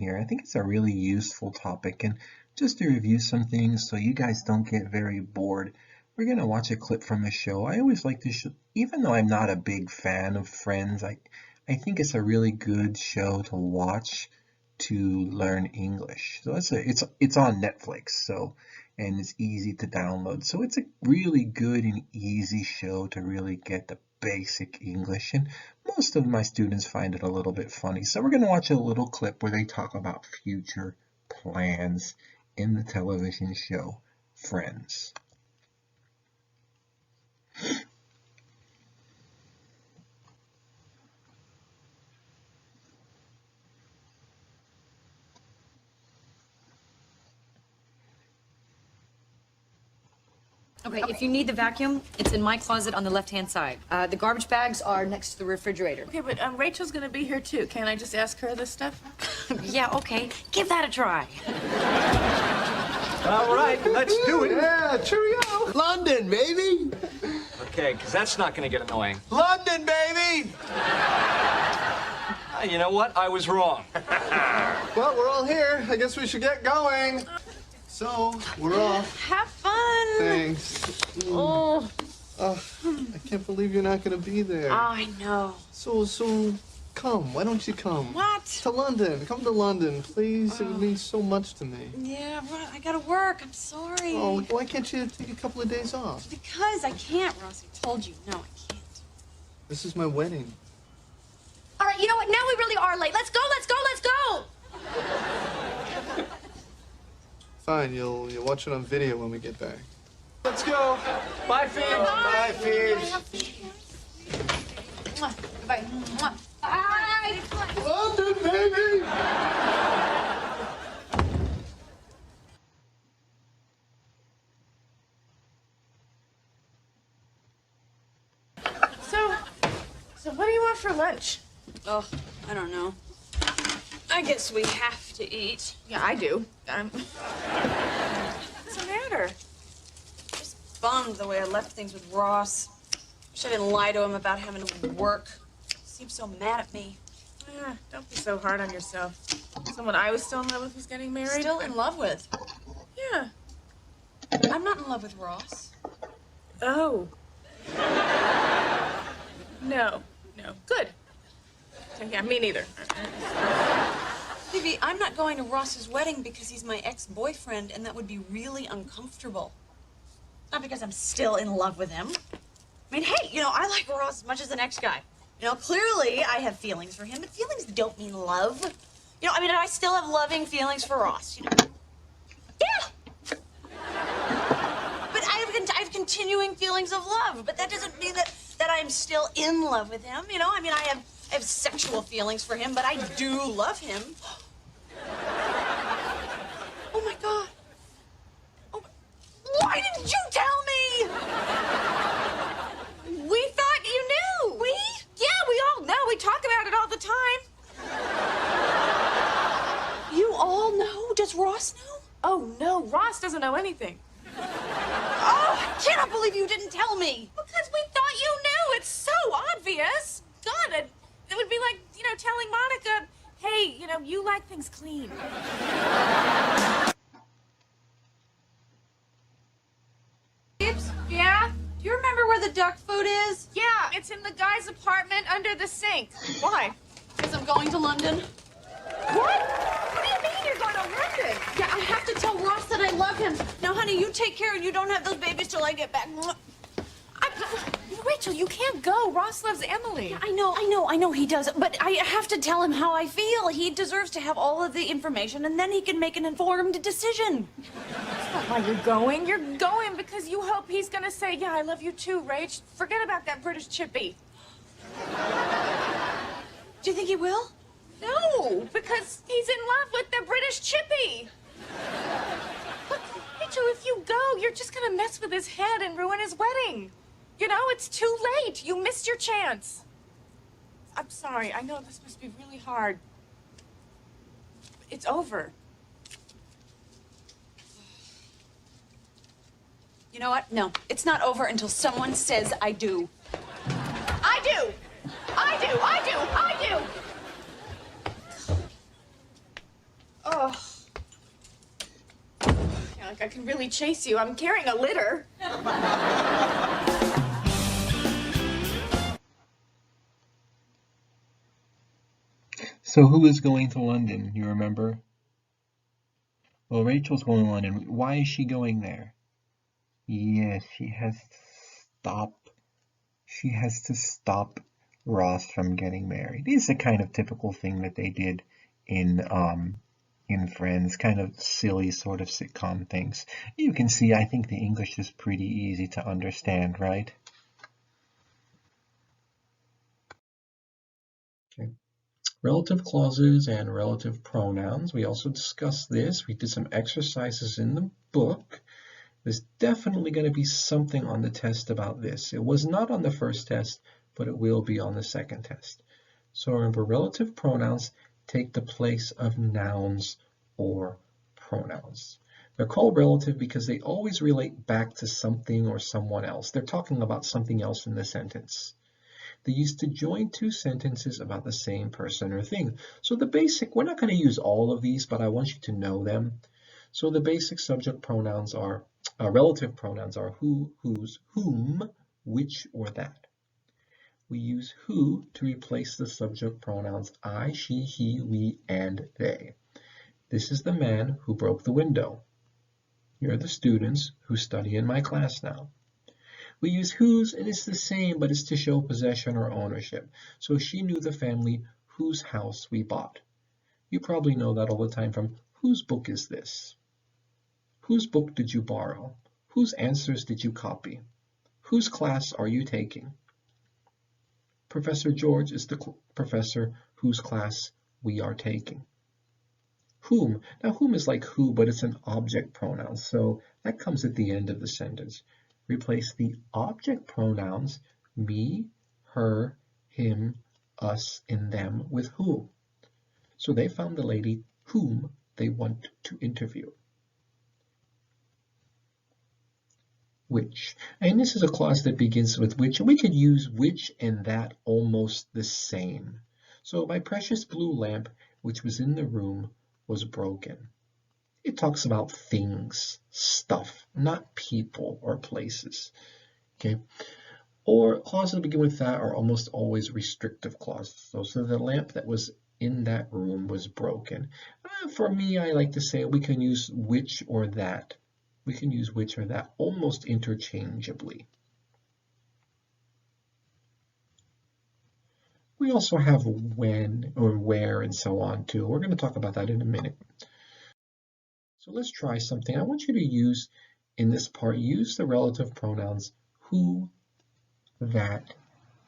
here. I think it's a really useful topic, and just to review some things so you guys don't get very bored, we're going to watch a clip from a show. I always like to show, even though I'm not a big fan of Friends, I think it's a really good show to watch to learn English. So it's on Netflix, so and it's easy to download. So it's a really good and easy show to really get the basic English, and most of my students find it a little bit funny. So we're going to watch a little clip where they talk about future plans in the television show Friends. Okay, if you need the vacuum, it's in my closet on the left-hand side. The garbage bags are next to the refrigerator. Okay, but Rachel's gonna be here too. Can't I just ask her this stuff? Yeah, okay. Give that a try. All right, let's do it. Yeah, cheerio. London, baby. Okay, because that's not going to get annoying. London, baby. You know what? I was wrong. Well, we're all here. I guess we should get going. So, we're off. Have fun. Thanks. Oh, I can't believe you're not going to be there. I know. So, come. Why don't you come? What? To London. Come to London, please. It would mean so much to me. Yeah, well, I gotta work. I'm sorry. Oh, why can't you take a couple of days off? Because I can't, Ross. I told you. No, I can't. This is my wedding. All right, you know what? Now we really are late. Let's go, let's go, let's go! Fine, you'll watch it on video when we get back. Let's go. Bye, Phoebe. Bye, Phoebes. Bye. Bye! London, baby! So what do you want for lunch? Oh, I don't know. I guess we have to eat. Yeah, I do. What's the matter? Just bummed the way I left things with Ross. Wish I didn't lie to him about having to work. He seems so mad at me. Yeah, don't be so hard on yourself. Someone I was still in love with was getting married. Still in love with? Yeah. I'm not in love with Ross. Oh. No. Good. Yeah, me neither. Phoebe, I'm not going to Ross's wedding because he's my ex-boyfriend, and that would be really uncomfortable. Not because I'm still in love with him. I mean, hey, I like Ross as much as the next guy. Clearly I have feelings for him, but feelings don't mean love. I still have loving feelings for Ross, Yeah! But I have continuing feelings of love, but that doesn't mean that I'm still in love with him, I have sexual feelings for him, but I do love him. Oh my God. Oh, why didn't you tell me? We thought you knew. We? Yeah, we all know. We talk about it all the time. You all know? Does Ross know? Oh, no. Ross doesn't know anything. Oh, I cannot believe you didn't tell me. Because we thought you knew. It's so obvious. God, it would be like, telling Monica, hey, you like things clean. Yeah? Do you remember where the duck food is? Yeah, it's in the guy's apartment under the sink. Why? Because I'm going to London. What? What do you mean you're going to London? Yeah, I have to tell Ross that I love him. Now, honey, you take care and you don't have those babies till I get back. Rachel, you can't go. Ross loves Emily. Yeah, I know he does. But I have to tell him how I feel. He deserves to have all of the information, and then he can make an informed decision. That's not why you're going. You're going because you hope he's going to say, yeah, I love you too, Rach. Forget about that British chippy. Do you think he will? No, because he's in love with the British chippy. Look, Rachel, if you go, you're just going to mess with his head and ruin his wedding. It's too late. You missed your chance. I'm sorry. I know this must be really hard. It's over. You know what? No, it's not over until someone says I do. I do. I do. I do. I do. like I can really chase you. I'm carrying a litter. So who is going to London? You remember? Well, Rachel's going to London. Why is she going there? Yes, she has to stop. She has to stop Ross from getting married. It's a kind of typical thing that they did in Friends, kind of silly sort of sitcom things. You can see, I think the English is pretty easy to understand, right? Okay. Relative clauses and relative pronouns. We also discussed this. We did some exercises in the book. There's definitely going to be something on the test about this. It was not on the first test, but it will be on the second test. So remember, relative pronouns take the place of nouns or pronouns. They're called relative because they always relate back to something or someone else. They're talking about something else in the sentence. They're used to join two sentences about the same person or thing. So the basic, we're not going to use all of these, but I want you to know them. So the basic subject pronouns are, relative pronouns are who, whose, whom, which, or that. We use who to replace the subject pronouns I, she, he, we, and they. This is the man who broke the window. Here are the students who study in my class now. We use whose, and it's the same, but it's to show possession or ownership. So she knew the family whose house we bought. You probably know that all the time from whose book is this? Whose book did you borrow? Whose answers did you copy? Whose class are you taking? Professor George is the professor whose class we are taking. Whom. Now whom is like who, but it's an object pronoun, so that comes at the end of the sentence. Replace the object pronouns me, her, him, us, and them with who. So they found the lady whom they want to interview. Which. And this is a clause that begins with which, and we could use which and that almost the same. So my precious blue lamp, which was in the room, was broken. It talks about things, stuff, not people or places. Okay. Or clauses that begin with that are almost always restrictive clauses. So the lamp that was in that room was broken. For me, I like to say we can use which or that. We can use which or that almost interchangeably. We also have when or where and so on too. We're going to talk about that in a minute. So let's try something. I want you to use, in this part, use the relative pronouns who, that,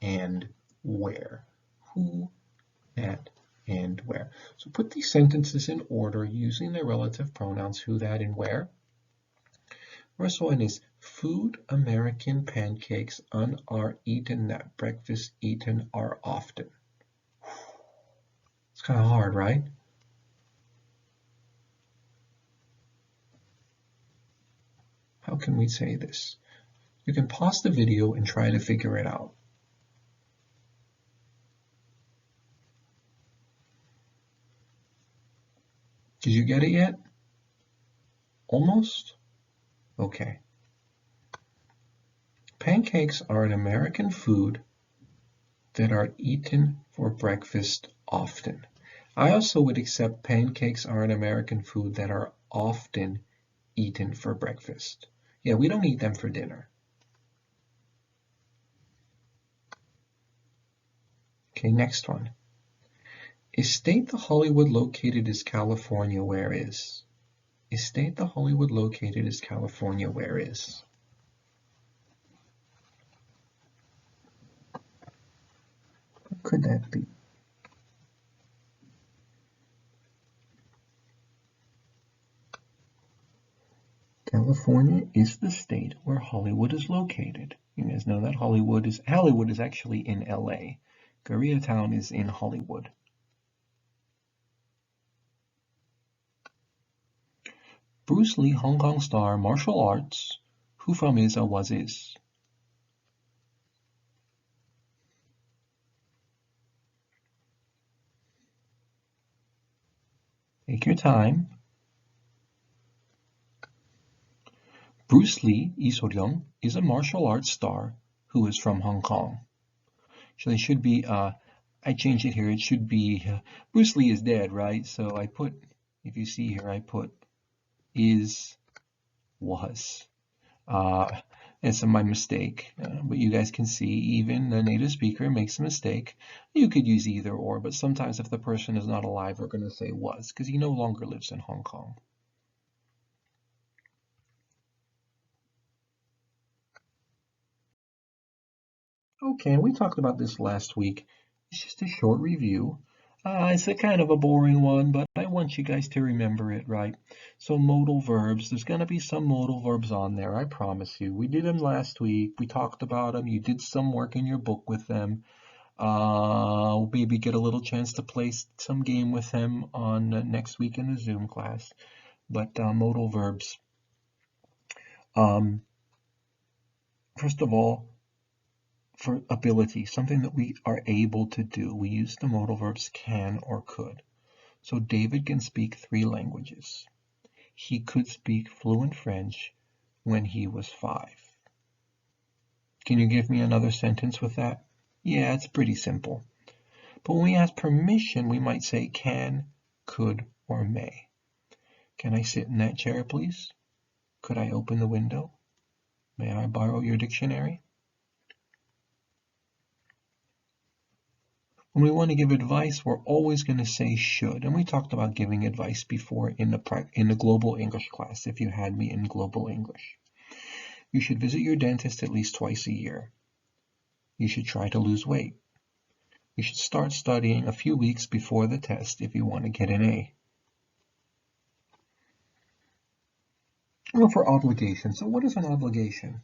and where. Who, that, and where. So put these sentences in order using the relative pronouns who, that, and where. First one is food American pancakes are eaten at breakfast eaten are often. It's kind of hard, right? How can we say this? You can pause the video and try to figure it out. Did you get it yet? Almost? Okay. Pancakes are an American food that are eaten for breakfast often. I also would accept pancakes are an American food that are often eaten for breakfast. Yeah, we don't eat them for dinner. Okay, next one. Is State the Hollywood located as California where is? Is State the Hollywood located as California where is? What could that be? California is the state where Hollywood is located. You guys know that Hollywood is actually in LA. Koreatown is in Hollywood. Bruce Lee, Hong Kong star, martial arts, who from is or was is. Take your time. Bruce Lee, Lee So-ryung, is a martial arts star who is from Hong Kong. So it should be, I changed it here, it should be, Bruce Lee is dead, right? So I put, if you see here, I put is, was. It's my mistake, but you guys can see even the native speaker makes a mistake. You could use either or, but sometimes if the person is not alive, we're going to say was, because he no longer lives in Hong Kong. Okay, we talked about this last week. It's just a short review. It's a kind of a boring one, but I want you guys to remember it, right? So modal verbs, there's going to be some modal verbs on there, I promise you. We did them last week. We talked about them. You did some work in your book with them. Maybe get a little chance to play some game with them on next week in the Zoom class. But modal verbs. First of all, for ability, something that we are able to do, we use the modal verbs can or could. So David can speak 3 languages. He could speak fluent French when he was 5. Can you give me another sentence with that? Yeah, it's pretty simple. But when we ask permission, we might say can, could, or may. Can I sit in that chair, please? Could I open the window? May I borrow your dictionary? When we want to give advice, we're always going to say should. And we talked about giving advice before in the Global English class, if you had me in Global English. You should visit your dentist at least twice a year. You should try to lose weight. You should start studying a few weeks before the test if you want to get an A. Well, for obligation. So what is an obligation?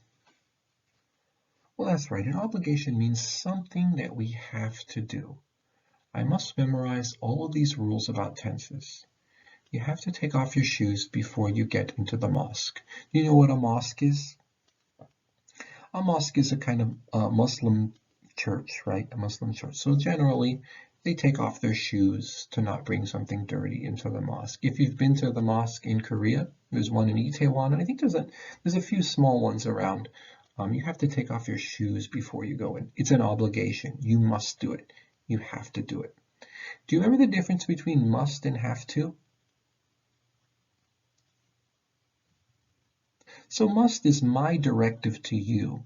Well, that's right. An obligation means something that we have to do. I must memorize all of these rules about tenses. You have to take off your shoes before you get into the mosque. Do you know what a mosque is? A mosque is a kind of Muslim church, right? A Muslim church. So generally, they take off their shoes to not bring something dirty into the mosque. If you've been to the mosque in Korea, there's one in Itaewon, and I think there's a few small ones around. You have to take off your shoes before you go in. It's an obligation. You must do it. You have to do it. Do you remember the difference between must and have to? So must is my directive to you.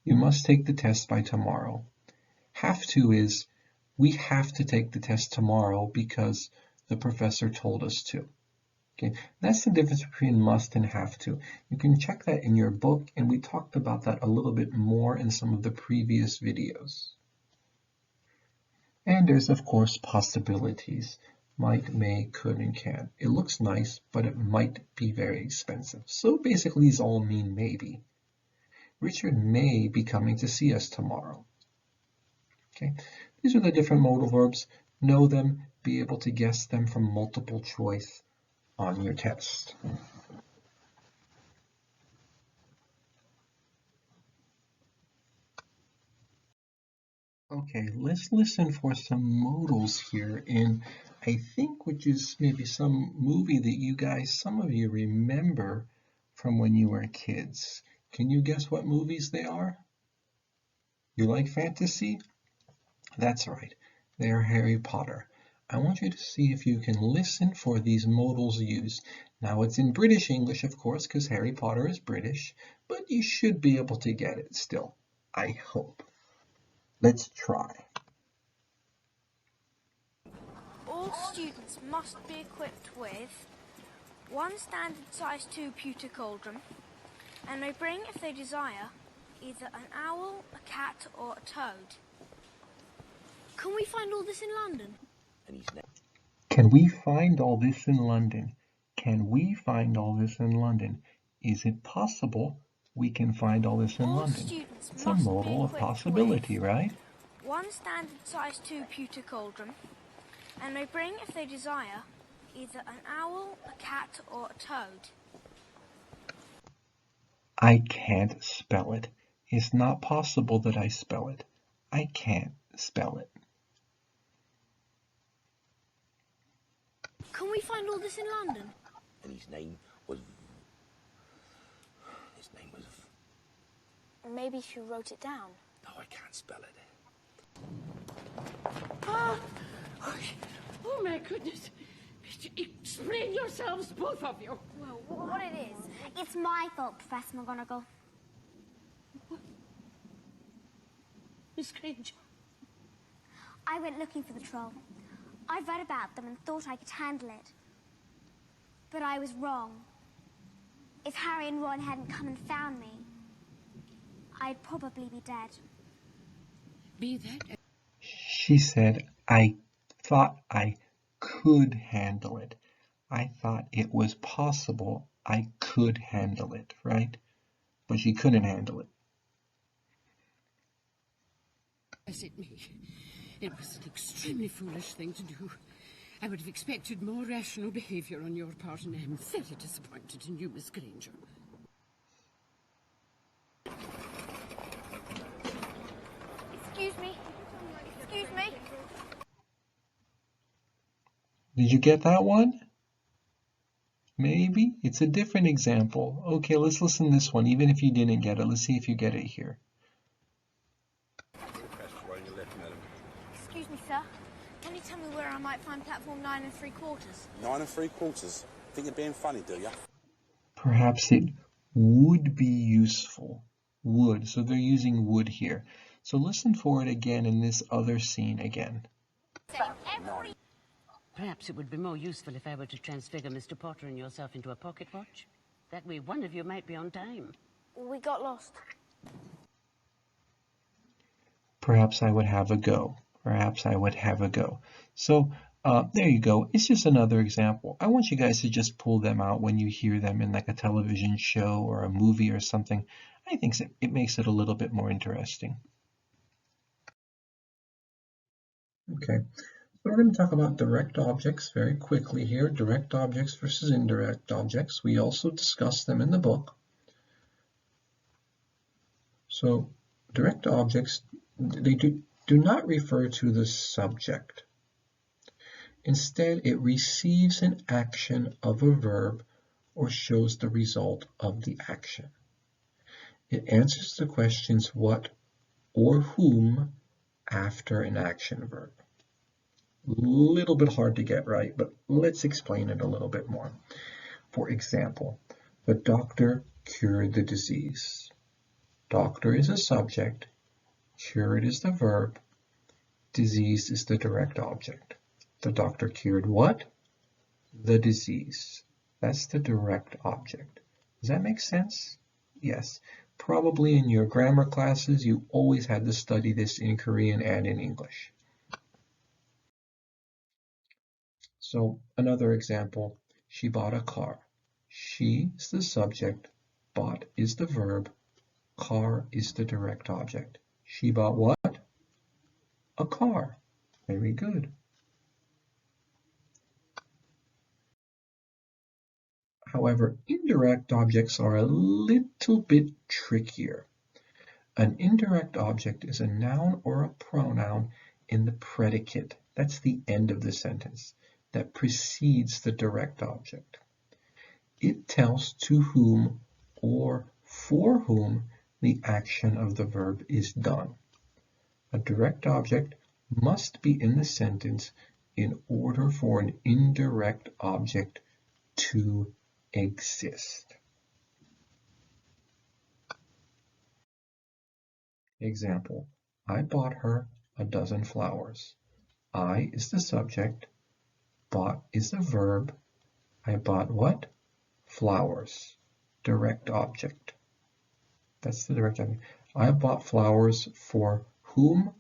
You must take the test by tomorrow. Have to is we have to take the test tomorrow because the professor told us to. Okay, that's the difference between must and have to. You can check that in your book, and we talked about that a little bit more in some of the previous videos. And there's, of course, possibilities. Might, may, could, and can. It looks nice, but it might be very expensive. So basically, these all mean maybe. Richard may be coming to see us tomorrow. Okay, these are the different modal verbs. Know them, be able to guess them from multiple choice on your test. Okay, let's listen for some modals here in, I think, which is maybe some movie that you guys, some of you remember from when you were kids. Can you guess what movies they are? You like fantasy? That's right, they are Harry Potter. I want you to see if you can listen for these modals used. Now it's in British English, of course, because Harry Potter is British, but you should be able to get it still, I hope. Let's try. All students must be equipped with one standard size 2 pewter cauldron, and may bring, if they desire, either an owl, a cat, or a toad. Can we find all this in London? Can we find all this in London? Can we find all this in London? Is it possible we can find all this in All London? students It's a must be modal of equipped possibility, with right? one standard size 2 pewter cauldron, and may bring, if they desire, either an owl, a cat, or a toad. I can't spell it. It's not possible that I spell it. I can't spell it. Can we find all this in London? and his name was... Maybe she wrote it down. No, I can't spell it. Oh my goodness. Explain yourselves, both of you. Well, what it is? It's my fault, Professor McGonagall. Miss Granger. I went looking for the troll. I read about them and thought I could handle it. But I was wrong. If Harry and Ron hadn't come and found me, I'd probably be dead. Be that... She said, I thought I could handle it. I thought it was possible I could handle it, right? But she couldn't handle it. Yes, it was an extremely foolish thing to do. I would have expected more rational behaviour on your part, and I am very disappointed in you, Miss Granger. Excuse me. Excuse me. Did you get that one? Maybe. It's a different example. Okay, let's listen to this one. Even if you didn't get it, let's see if you get it here. Excuse me, sir. Can you tell me where I might find platform 9 3/4? 9 3/4? Think you're being funny, do you? Perhaps it would be useful. Would. So they're using would here. So listen for it again in this other scene again. Perhaps it would be more useful if I were to transfigure Mr. Potter and yourself into a pocket watch. That way one of you might be on time. We got lost. Perhaps I would have a go. Perhaps I would have a go. So there you go. It's just another example. I want you guys to just pull them out when you hear them in like a television show or a movie or something. I think it makes it a little bit more interesting. Okay, so we're going to talk about direct objects very quickly here. Direct objects versus indirect objects. We also discussed them in the book. So direct objects, they do not refer to the subject. Instead, it receives an action of a verb or shows the result of the action. It answers the questions what or whom after an action verb. A little bit hard to get right, but let's explain it a little bit more. For example, the doctor cured the disease. Doctor is a subject, cured is the verb, disease is the direct object. The doctor cured what? The disease. That's the direct object. Does that make sense? Yes. Probably in your grammar classes, you always had to study this in Korean and in English. So another example, she bought a car. She is the subject, bought is the verb, car is the direct object. She bought what? A car. Very good. However, indirect objects are a little bit trickier. An indirect object is a noun or a pronoun in the predicate. That's the end of the sentence that precedes the direct object. It tells to whom or for whom the action of the verb is done. A direct object must be in the sentence in order for an indirect object to exist. Example, I bought her a dozen flowers. I is the subject, bought is the verb. I bought what? Flowers. Direct object. That's the direct object. I bought flowers for whom?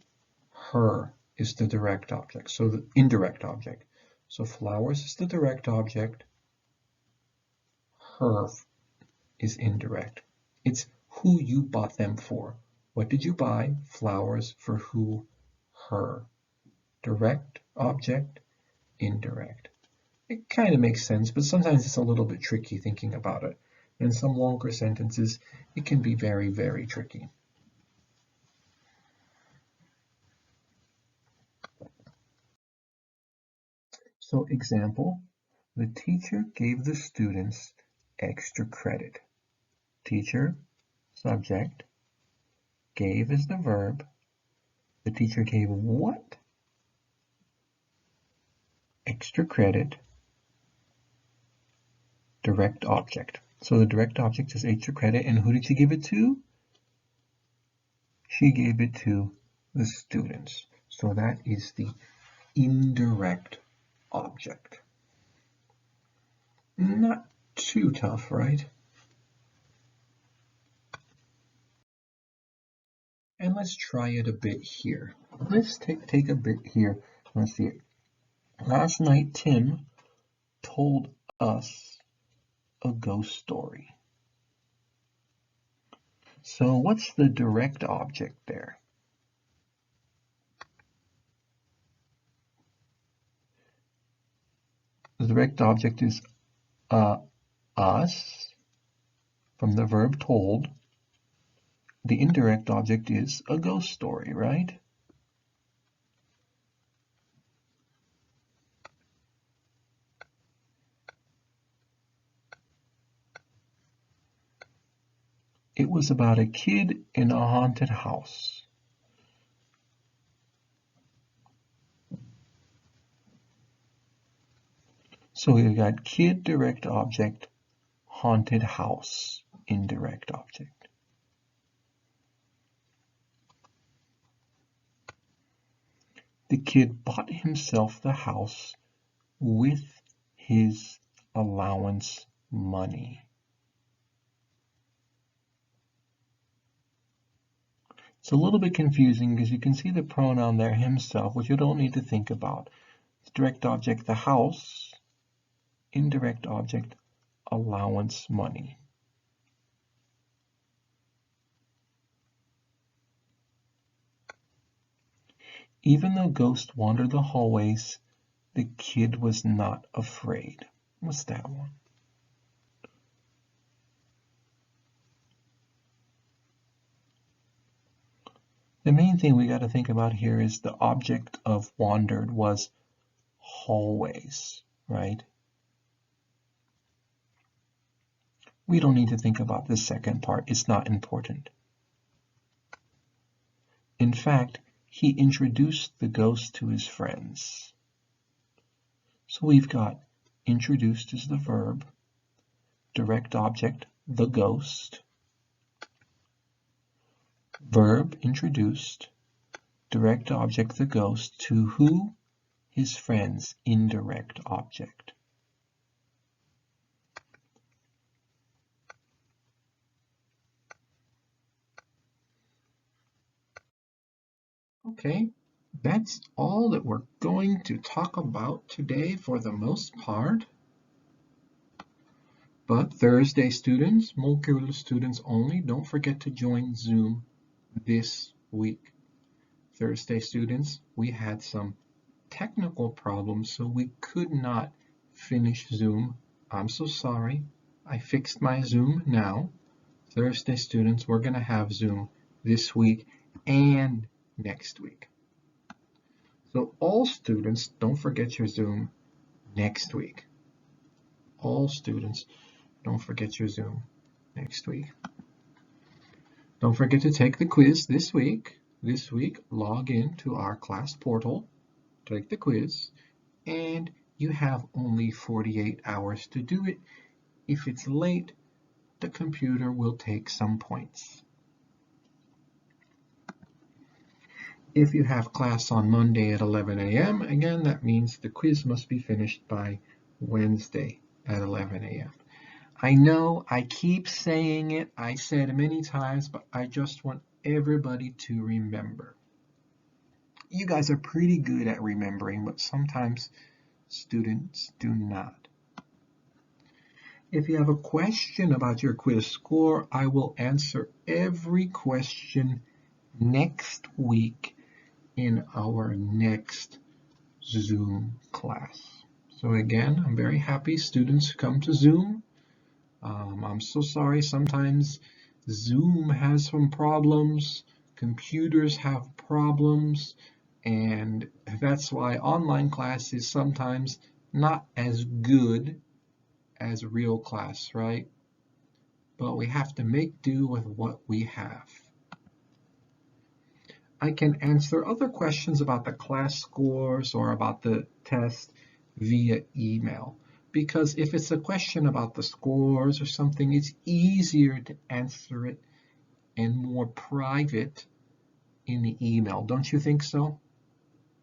Her is the direct object. So the indirect object. So flowers is the direct object. Her is indirect. It's who you bought them for. What did you buy? Flowers for who? Her. Direct object, indirect. It kind of makes sense, but sometimes it's a little bit tricky thinking about it. In some longer sentences, it can be very, very tricky. So example, The teacher gave the students extra credit. Teacher, subject, gave is the verb. The teacher gave what? Extra credit, direct object. So the direct object is extra credit, and who did she give it to? She gave it to the students. So that is the indirect object. Not too tough, right? And let's try it a bit here. Let's take a bit here. Let's see it. Last night, Tim told us a ghost story. So what's the direct object there? The direct object is us from the verb told. The indirect object is a ghost story, right? It was about a kid in a haunted house. So we've got kid, direct object, haunted house, indirect object. The kid bought himself the house with his allowance money. It's a little bit confusing because you can see the pronoun there, himself, which you don't need to think about. It's direct object, the house, indirect object, allowance money. Even though ghosts wandered the hallways, the kid was not afraid. What's that one? The main thing we got to think about here is the object of wandered was hallways, right? We don't need to think about the second part. It's not important. In fact, he introduced the ghost to his friends. So we've got introduced is the verb, direct object, the ghost, verb introduced, direct object, the ghost, to who? His friends, indirect object. Okay, that's all that we're going to talk about today for the most part. But Thursday students, Multicultural students only, don't forget to join Zoom this week. Thursday students, we had some technical problems, so we could not finish Zoom. I'm so sorry. I fixed my Zoom now. Thursday students, we're going to have Zoom this week and next week. So all students, don't forget your Zoom next week. All students, don't forget your Zoom next week. Don't forget to take the quiz this week. This week, log in to our class portal, take the quiz, and you have only 48 hours to do it. If it's late, the computer will take some points. If you have class on Monday at 11 a.m., again, that means the quiz must be finished by Wednesday at 11 a.m. I know I keep saying it, I said it many times, but I just want everybody to remember. You guys are pretty good at remembering, but sometimes students do not. If you have a question about your quiz score, I will answer every question next week in our next Zoom class. So again, I'm very happy students come to Zoom. I'm so sorry, sometimes Zoom has some problems, computers have problems, and that's why online classes sometimes not as good as real class, right? But we have to make do with what we have. I can answer other questions about the class scores or about the test via email. Because if it's a question about the scores or something, it's easier to answer it and more private in the email. Don't you think so?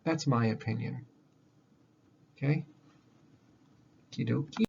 That's my opinion. Okay? Okie dokie.